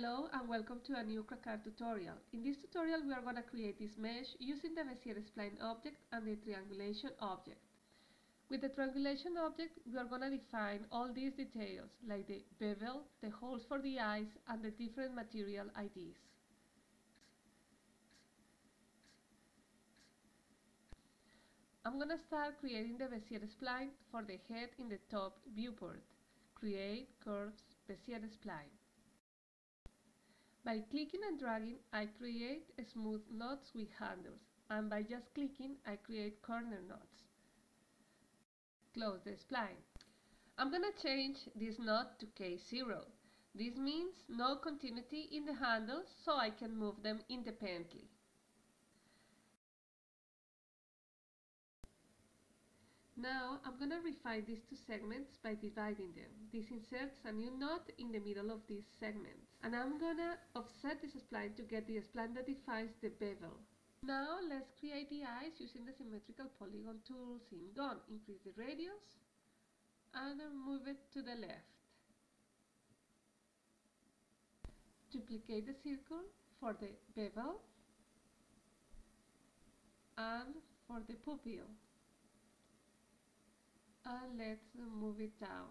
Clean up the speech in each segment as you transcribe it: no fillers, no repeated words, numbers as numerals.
Hello and welcome to a new CrackArt tutorial. In this tutorial we are going to create this mesh using the Bezier spline object and the Triangulation object. With the Triangulation object we are going to define all these details like the bevel, the holes for the eyes and the different material IDs. I'm going to start creating the Bezier spline for the head in the top viewport. Create curves Bezier spline. By clicking and dragging, I create smooth knots with handles, and by just clicking, I create corner knots. Close the spline. I'm going to change this knot to K0. This means no continuity in the handles, so I can move them independently. Now I'm going to refine these two segments by dividing them. This inserts a new knot in the middle of these segments. And I'm going to offset this spline to get the spline that defines the bevel. Now let's create the eyes using the symmetrical polygon tools in Gun. Increase the radius and move it to the left. Duplicate the circle for the bevel and for the pupil. And let's move it down.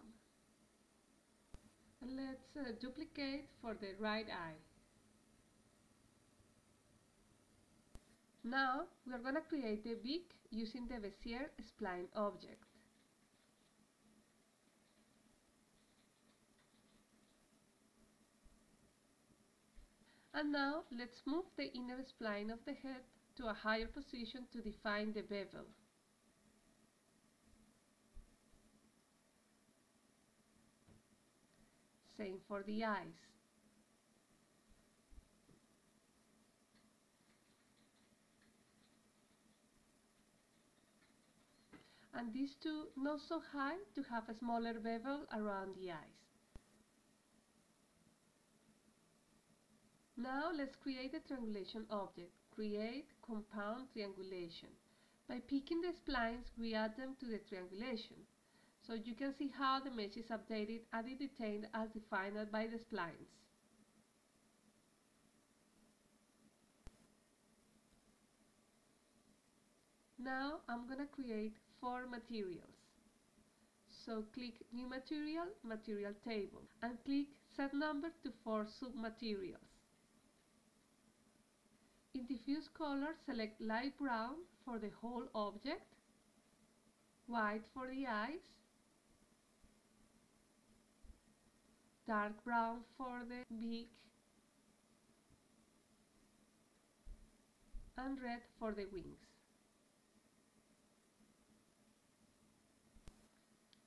And let's duplicate for the right eye. Now we are going to create the beak using the Bezier spline object. And now let's move the inner spline of the head to a higher position to define the bevel. Same for the eyes. And these two not so high to have a smaller bevel around the eyes. Now let's create a triangulation object. Create compound triangulation. By picking the splines, we add them to the triangulation. So you can see how the mesh is updated and it detained as defined by the splines. Now I'm going to create 4 materials. So click New Material, Material Table, and click Set Number to 4 submaterials. In diffuse color, select light brown for the whole object, white for the eyes, dark brown for the beak, and red for the wings.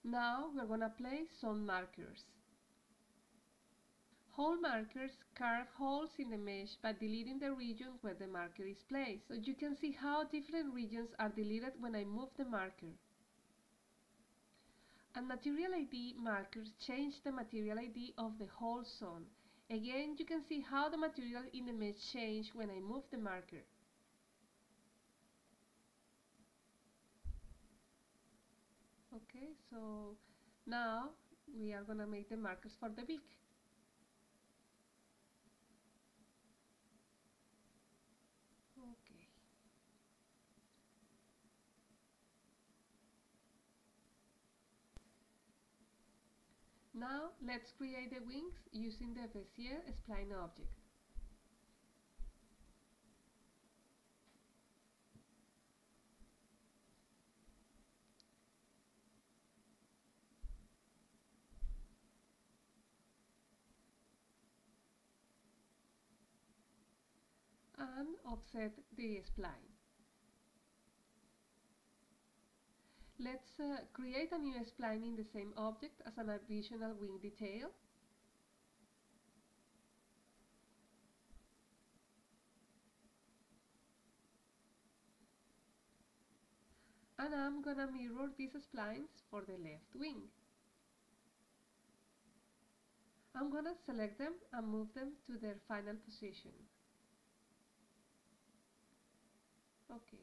Now we're going to place some markers. Hole markers carve holes in the mesh by deleting the region where the marker is placed. So you can see how different regions are deleted when I move the marker. And Material ID markers change the Material ID of the whole zone. Again, you can see how the material in the mesh change when I move the marker. Okay, so now we are going to make the markers for the beak. Okay. Now let's create the wings using the Bezier spline object. And offset the spline. Let's create a new spline in the same object as an additional wing detail. And I'm gonna mirror these splines for the left wing. I'm gonna select them and move them to their final position. Okay.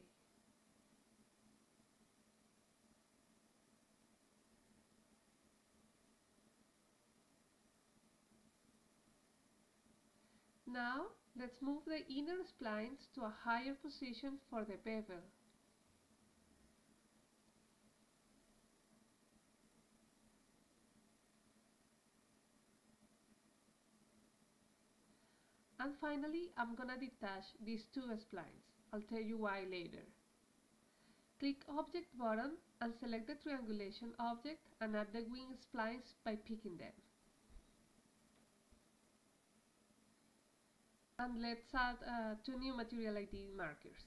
Now, let's move the inner splines to a higher position for the bevel. And finally, I'm gonna detach these two splines. I'll tell you why later. Click Object button and select the Triangulation object and add the wing splines by picking them. And let's add two new material ID markers.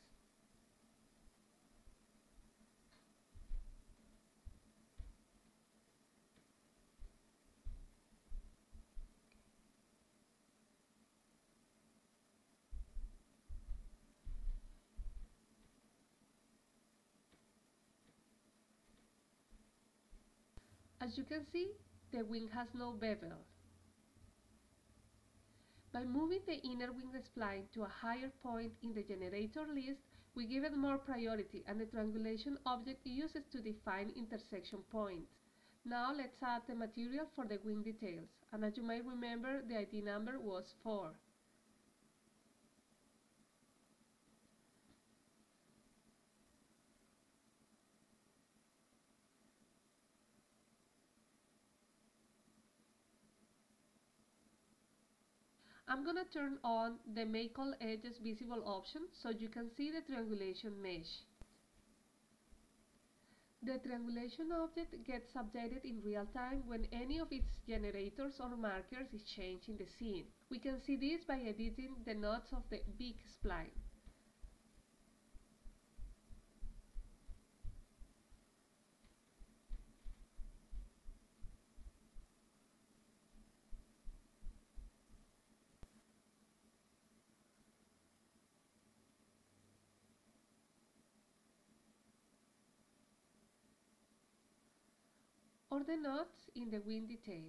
As you can see, the wing has no bevel. By moving the inner wing spline to a higher point in the generator list, we give it more priority, and the triangulation object uses to define intersection points. Now let's add the material for the wing details, and as you might remember, the ID number was 4. I'm gonna turn on the Make All Edges Visible option so you can see the triangulation mesh. The triangulation object gets updated in real time when any of its generators or markers is changed in the scene. We can see this by editing the knots of the big spline. Or the knots in the wing detail.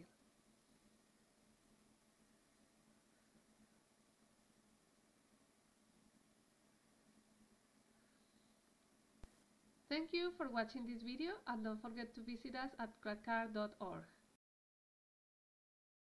Thank you for watching this video, and don't forget to visit us at crackart.org.